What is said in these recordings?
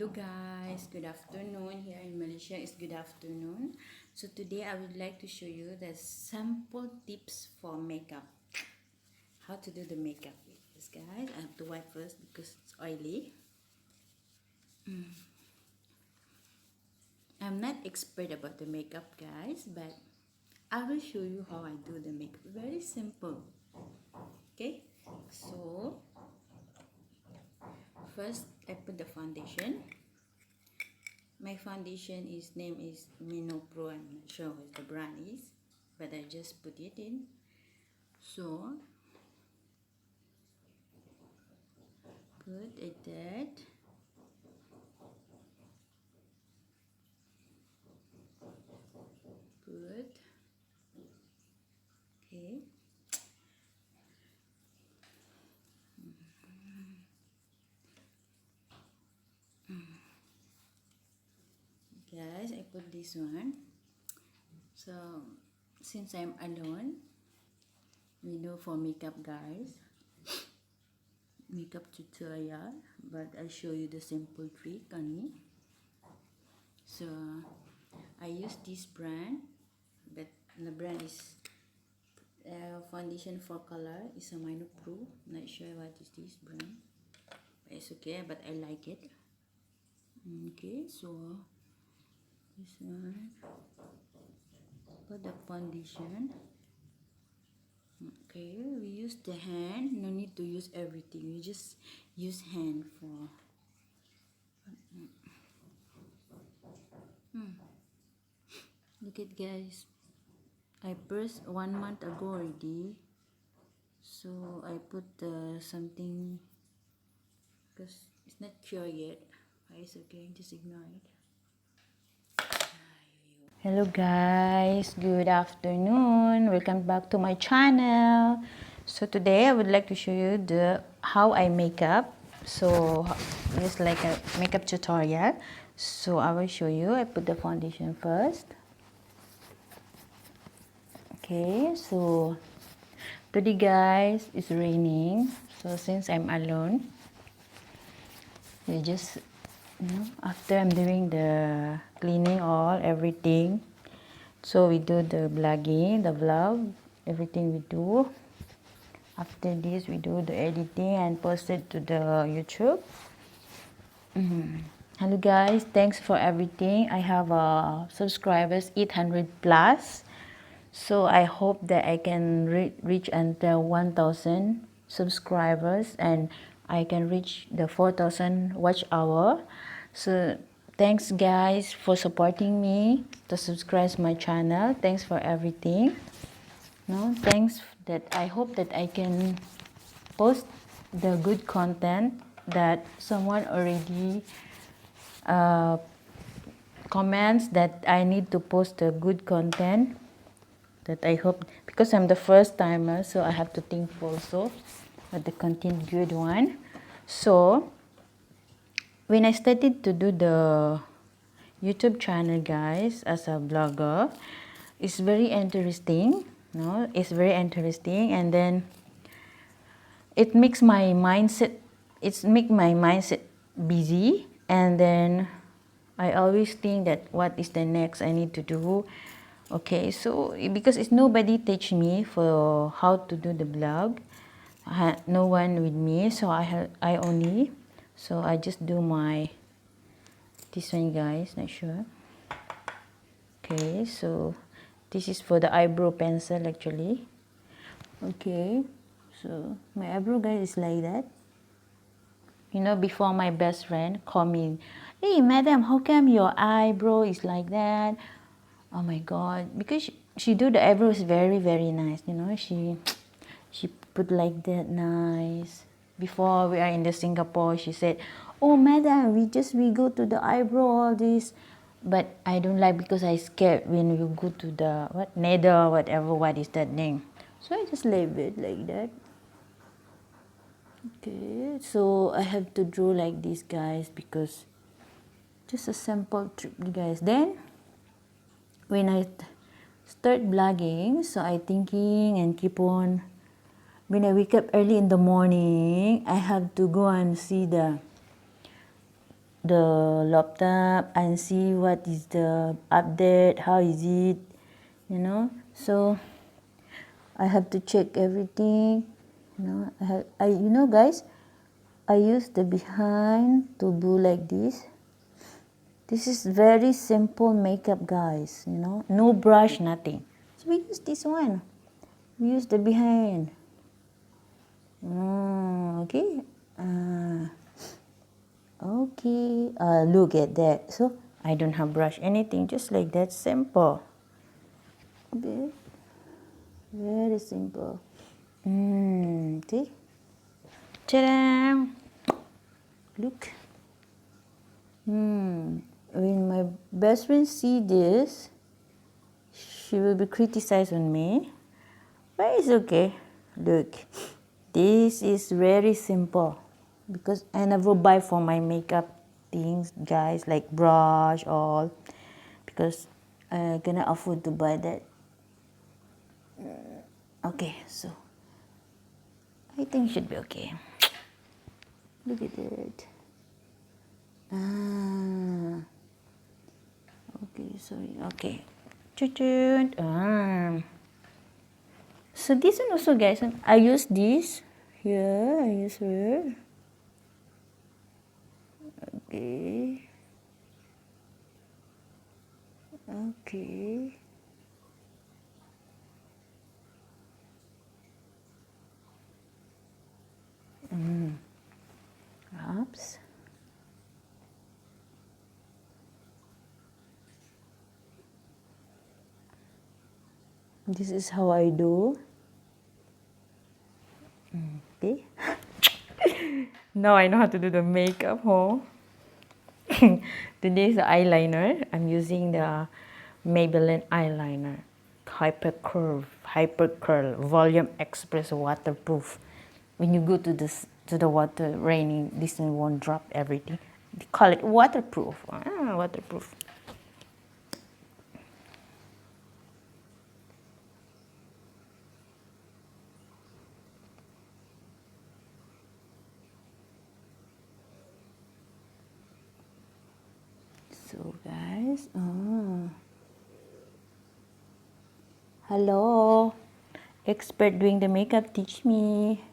Hello guys, good afternoon. Here in Malaysia it's good afternoon. So today I would like to show you the sample tips for makeup. How to do the makeup with this, guys. I have to wipe first because it's oily. I'm not expert about the makeup, guys, but I will show you how I do the makeup. Very simple. Okay, so first I put the foundation. My foundation name is Mino Pro. I'm not sure what the brand is, but I just put it in. So put it that. Put. Okay. Guys, I put this one. So since I'm alone, we do for makeup, guys. Makeup tutorial, but I'll show you the simple trick on me. So I use this brand, but the brand is foundation for color is a Mino Pro. Not sure what is this brand. It's okay, but I like it. Okay, so this one, put the foundation. Okay, we use the hand. No need to use everything. We just use hand for. Look at, guys. I pressed 1 month ago already. So I put something because it's not cured yet. It's okay, just ignore it. Hello guys, good afternoon. Welcome back to my channel. So today I would like to show you how I make up. So it's like a makeup tutorial. So I will show you. I put the foundation first. Okay, so today guys, it's raining. So since I'm alone, we just after I'm doing the cleaning everything, so we do the vlog, everything we do. After this we do the editing and post it to the YouTube. Hello guys, thanks for everything. I have subscribers 800 plus, so I hope that I can reach until 1000 subscribers and I can reach the 4000 watch hour. So thanks guys for supporting me to subscribe my channel. Thanks for everything. Thanks that I hope that I can post the good content that someone already comments that I need to post the good content. That I hope, because I'm the first timer, so I have to think also but the content good one. So when I started to do the YouTube channel, guys, as a blogger, it's very interesting. It's very interesting, and then it makes my mindset. Busy, and then I always think that what is the next I need to do. Okay, so because it's nobody teach me for how to do the blog, I had no one with me, so I just do this one, guys. Not sure. Okay, so this is for the eyebrow pencil actually. Okay, so my eyebrow, guys, is like that. Before my best friend called me, "Hey madam, how come your eyebrow is like that?" Oh my god, because she do the eyebrows very very nice. She put like that nice. Before we are in the Singapore, she said, "Oh madam, we go to the eyebrow all this," but I don't like because I scared when you go to the nether, whatever, what is that name. So I just leave it like that. Okay, so I have to draw like this, guys, because just a simple trick, guys. Then when I start blogging, so I thinking and keep on. When I wake up early in the morning, I have to go and see the laptop and see what is the update, how is it, you know. So I have to check everything, you know. You know guys, I use the behind to do like this. This is very simple makeup, guys, you know, no brush, nothing. So we use this one. We use the behind. Okay. Okay. Look at that. So I don't have brush anything, just like that, simple. Okay. Very simple. See? Ta-da! Look. When my best friend see this, she will be criticized on me. But it's okay. Look. This is very simple. Because I never buy for my makeup things, guys, like brush, all. Because I cannot afford to buy that. Okay, so I think it should be okay. Look at it. Okay, sorry. Okay. So this one also, guys, I use this here. I use here. Okay. Okay. Oops. This is how I do. Okay. Now I know how to do the makeup, huh? Today is the eyeliner. I'm using the Maybelline eyeliner. Hyper curl, volume express, waterproof. When you go to the water raining, this one won't drop everything. They call it waterproof. Waterproof. So guys, hello, expert doing the makeup, teach me.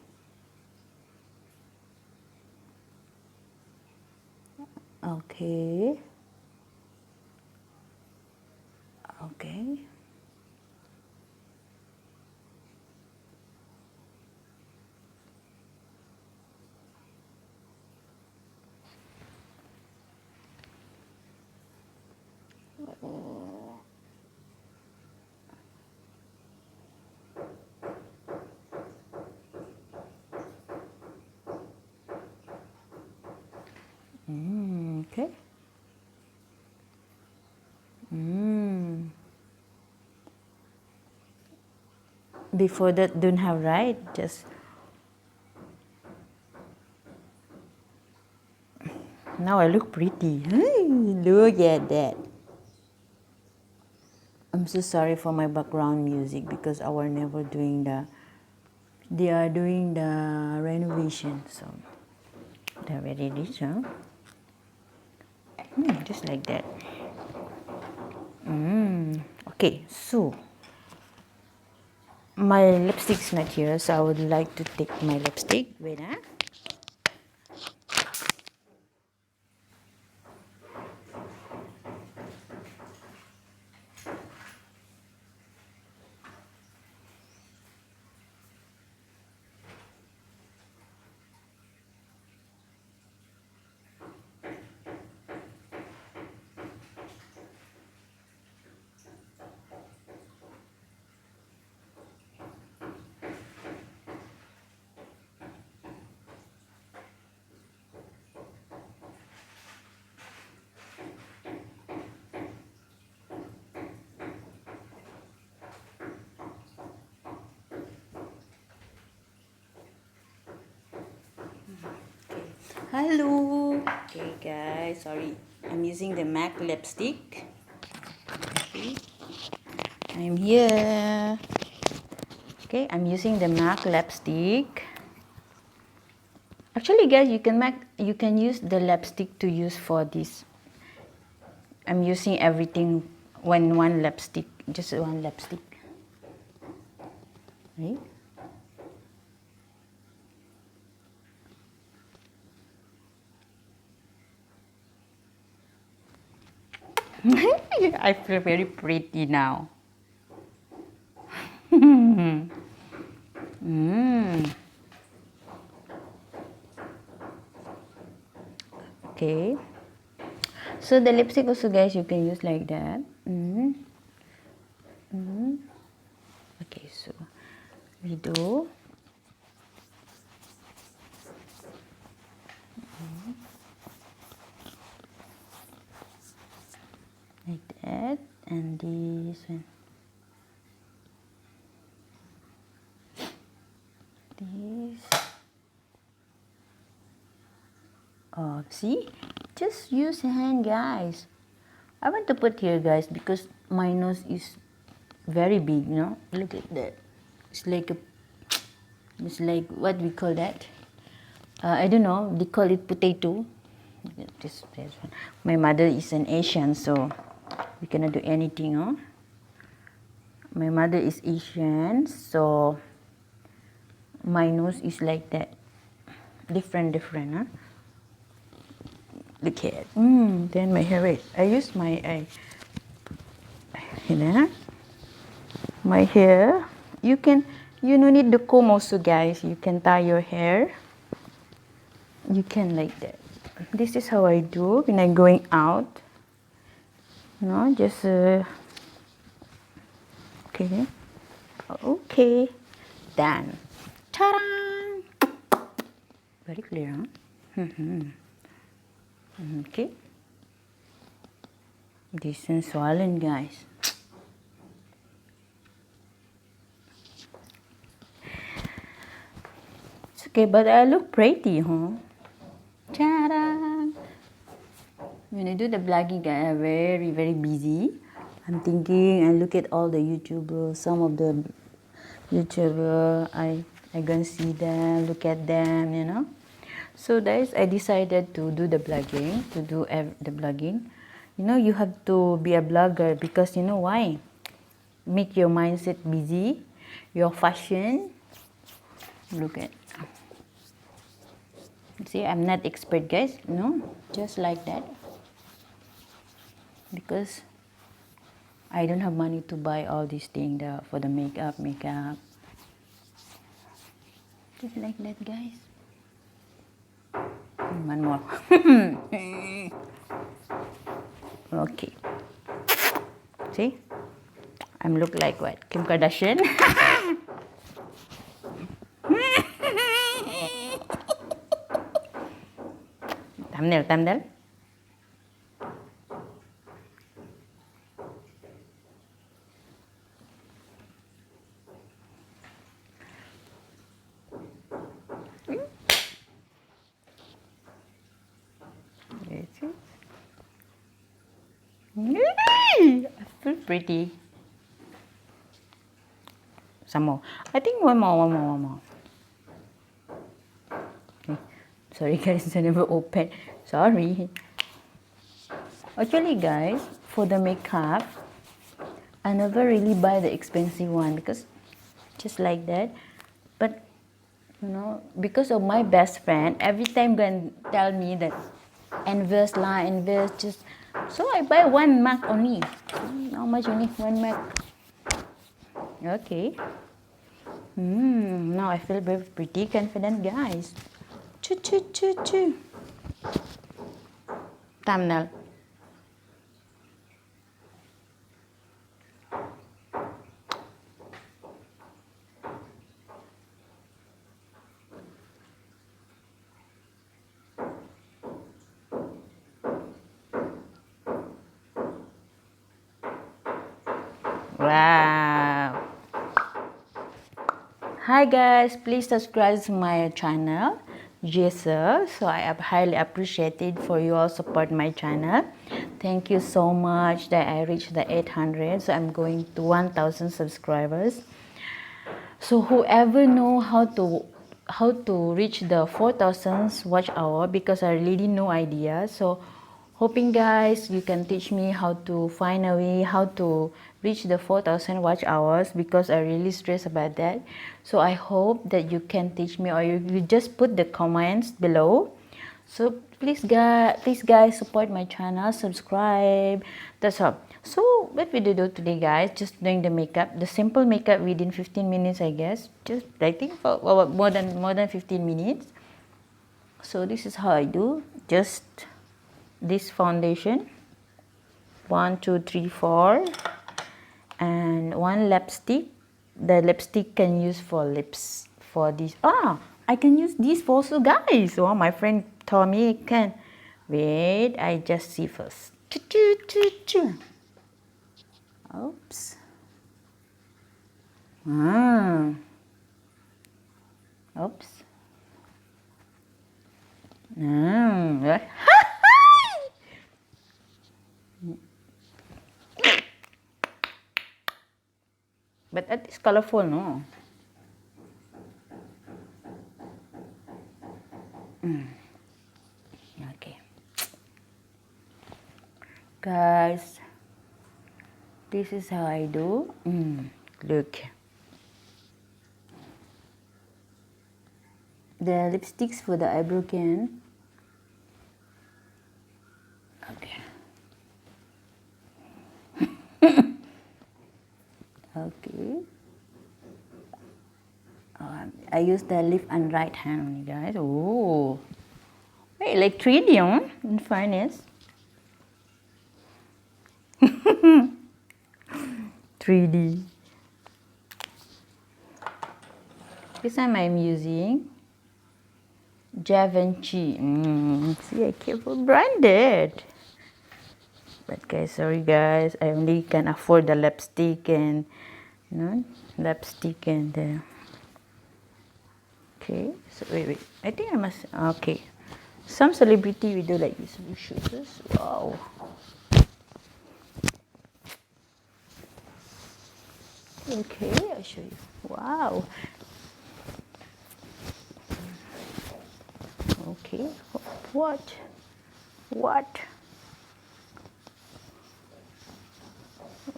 Okay. Okay. Okay. Before that, don't have, right? Just now I look pretty. Look at that. I'm so sorry for my background music because our never doing they are doing the renovation, so they're very rich, huh? Just like that. Okay, so my lipstick's not here, so I would like to take my lipstick. Wait, huh? Hello. Okay, guys, sorry. I'm using the MAC lipstick. Okay. I'm here. Okay, I'm using the MAC lipstick. Actually, guys, you can use the lipstick to use for this. I'm using everything one lipstick, just one lipstick. Right? I feel very pretty now. Okay. So the lipstick also, guys, you can use like that. Okay, so we do. Like that, and this one. This. Oh, see? Just use hand, guys. I want to put here, guys, because my nose is very big, you know. Look at that. It's like what we call that. I don't know. They call it potato. This one. My mother is an Asian, so we cannot do anything, huh? My mother is Asian, so my nose is like that. Different, huh? Look at it. Then my hair. Wait, I use my my hair. You no need the comb also, guys. You can tie your hair. You can like that. This is how I do when I'm going out. No, just okay. Okay, done. Ta-da! Very clear, huh? Okay. This is swollen, guys. It's okay, but I look pretty, huh? Ta-da! When I do the vlogging, guys, I'm very, very busy. I'm thinking, I look at all the YouTubers, some of the YouTubers, I gonna see them, look at them, you know. So guys, I decided to do the vlogging, the vlogging. You know, you have to be a blogger because you know why? Make your mindset busy, your fashion. Look at. See, I'm not expert, guys. No, just like that. Because I don't have money to buy all these things for the makeup. Just like that, guys. One more. Okay. See? I'm look like what? Kim Kardashian? Thumbnail. I feel pretty. Some more. I think one more. Okay. Sorry guys, I never opened. Sorry. Actually guys, for the makeup, I never really buy the expensive one because just like that. But you know, because of my best friend, every time gonna tell me that invest just so I buy one MAC only. How much only? One MAC. Okay. Now I feel very pretty confident, guys. Choo. Thumbnail. Wow. Hi guys, please subscribe to my channel, Jhaycell. So I have highly appreciated for you all support my channel. Thank you so much that I reached the 800. So I'm going to 1,000 subscribers. So whoever know how to to reach the 4,000 watch hour, because I really no idea. So hoping guys you can teach me how to find a way how to reach the 4,000 watch hours, because I really stress about that. So I hope that you can teach me, or you just put the comments below. So please guys support my channel, subscribe. That's all. So what we do today guys, just doing the makeup, the simple makeup within 15 minutes, I guess. Just I think for more than 15 minutes. So this is how I do. Just this foundation, 1 2 3 4, and one lipstick. The lipstick can use for lips, for this. I can use this also guys. Oh, my friend told me I can. Wait, I just see first. Oops. Oops. But it is colorful, no? Okay. Guys, this is how I do. Look. The lipsticks for the eyebrow can. Okay. Okay. I use the left and right hand only, guys. Oh, wait, like 3D, huh? In fairness. 3D. This time I'm using Givenchy. See, I keep branded. But guys, sorry guys, I only can afford the lipstick and lipstick and okay. So wait, I think I must. Okay, some celebrity we do like this. We shoot this. Wow. Okay, I'll show you. Wow. Okay. What?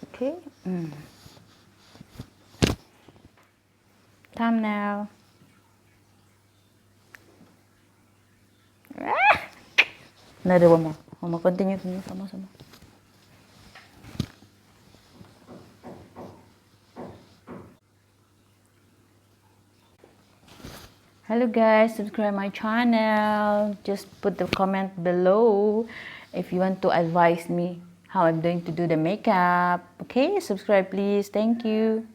Okay. Thumbnail. Another one more. One more. Continue. Sama. Hello guys, subscribe my channel. Just put the comment below if you want to advise me how I'm going to do the makeup. Okay, subscribe please. Thank you.